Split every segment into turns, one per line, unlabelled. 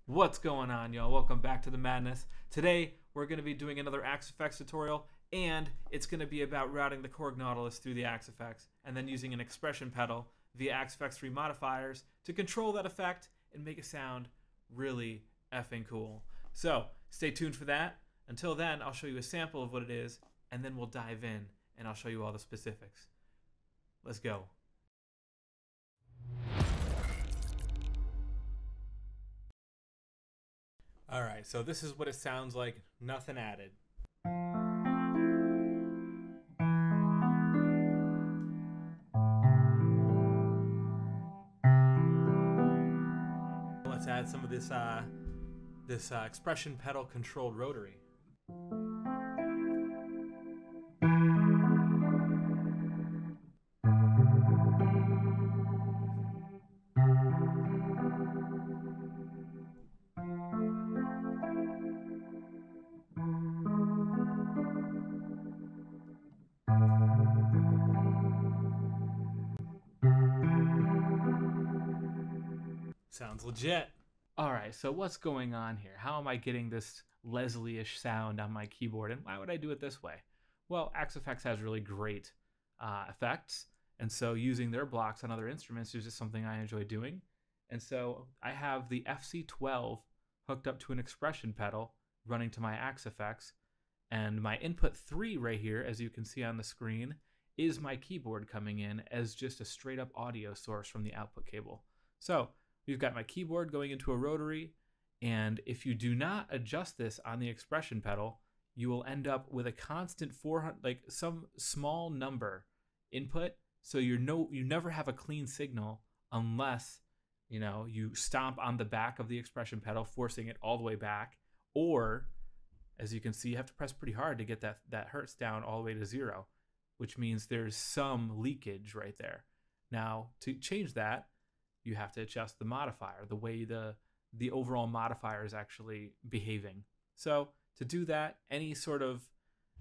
What's going on, y'all? Welcome back to the madness. Today we're going to be doing another Axe Effects tutorial, and it's going to be about routing the Korg Nautilus through the Axe Effects and then using an expression pedal via Axe Effects 3 modifiers to control that effect and make it sound really effing cool. So stay tuned for that. Until then, I'll show you a sample of what it is, and then we'll dive in and I'll show you all the specifics. Let's go. Alright, so this is what it sounds like, nothing added. Let's add some of this expression pedal controlled rotary. Sounds legit. Alright, so what's going on here? How am I getting this Leslie-ish sound on my keyboard, and why would I do it this way? Well, Axe Effects has really great effects, and so using their blocks on other instruments is just something I enjoy doing. And so I have the FC12 hooked up to an expression pedal running to my Axe Effects, and my input 3 right here, as you can see on the screen, is my keyboard coming in as just a straight up audio source from the output cable. So we've got my keyboard going into a rotary, and if you do not adjust this on the expression pedal, you will end up with a constant 400, like some small number input. So you never have a clean signal unless you stomp on the back of the expression pedal, forcing it all the way back, or as you can see, you have to press pretty hard to get that hertz down all the way to 0, which means there's some leakage right there. Now to change that, you have to adjust the modifier, the way the overall modifier is actually behaving. So to do that, any sort of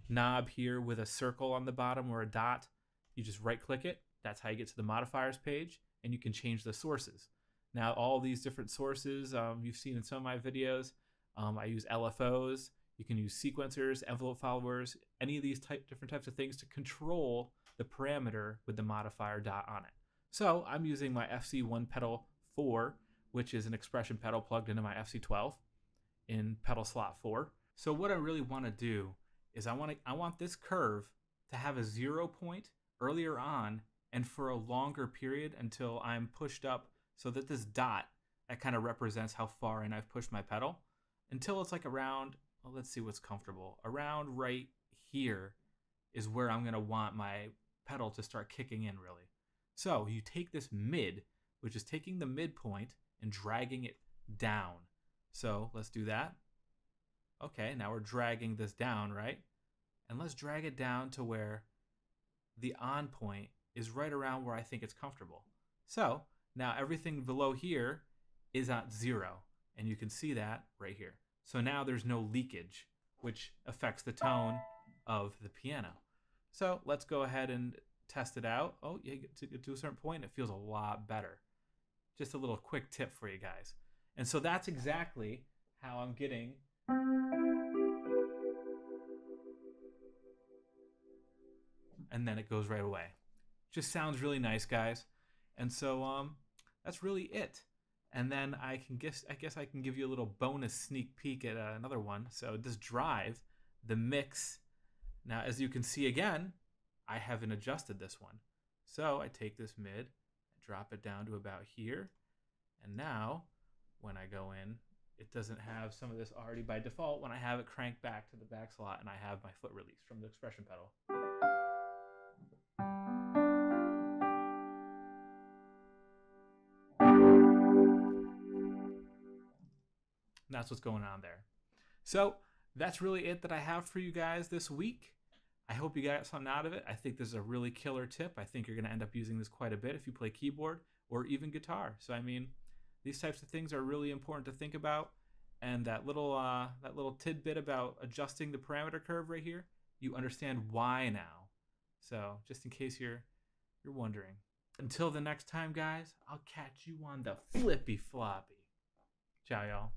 knob here with a circle on the bottom or a dot, you just right click it. That's how you get to the modifiers page, and you can change the sources. Now all these different sources you've seen in some of my videos. I use LFOs. You can use sequencers, envelope followers, any of these different types of things to control the parameter with the modifier dot on it. So I'm using my FC1 pedal 4, which is an expression pedal plugged into my FC12 in pedal slot 4. So what I really want to do is I want this curve to have a 0 point earlier on and for a longer period until I'm pushed up, so that this dot, that kind of represents how far in I've pushed my pedal, until it's like around, well, let's see what's comfortable. Around right here is where I'm going to want my pedal to start kicking in really. So you take this mid, which is taking the midpoint and dragging it down. So let's do that. Okay, now we're dragging this down, right? And let's drag it down to where the on point is right around where I think it's comfortable. So now everything below here is at 0, and you can see that right here. So now there's no leakage, which affects the tone of the piano. So let's go ahead and test it out. Oh, yeah, to a certain point, it feels a lot better. Just a little quick tip for you guys. And so that's exactly how I'm getting. And then it goes right away. Just sounds really nice, guys. And so that's really it. And then I guess I can give you a little bonus sneak peek at another one. So this drive, the mix. Now, as you can see again, I haven't adjusted this one. So I take this mid, I drop it down to about here, and now when I go in, it doesn't have some of this already by default when I have it cranked back to the back slot and I have my foot release from the expression pedal. And that's what's going on there. So that's really it that I have for you guys this week. I hope you got something out of it. I think this is a really killer tip. I think you're going to end up using this quite a bit if you play keyboard or even guitar. So I mean, these types of things are really important to think about. And that little tidbit about adjusting the parameter curve right here, you understand why now. So just in case you're wondering. Until the next time, guys, I'll catch you on the flippy floppy. Ciao, y'all.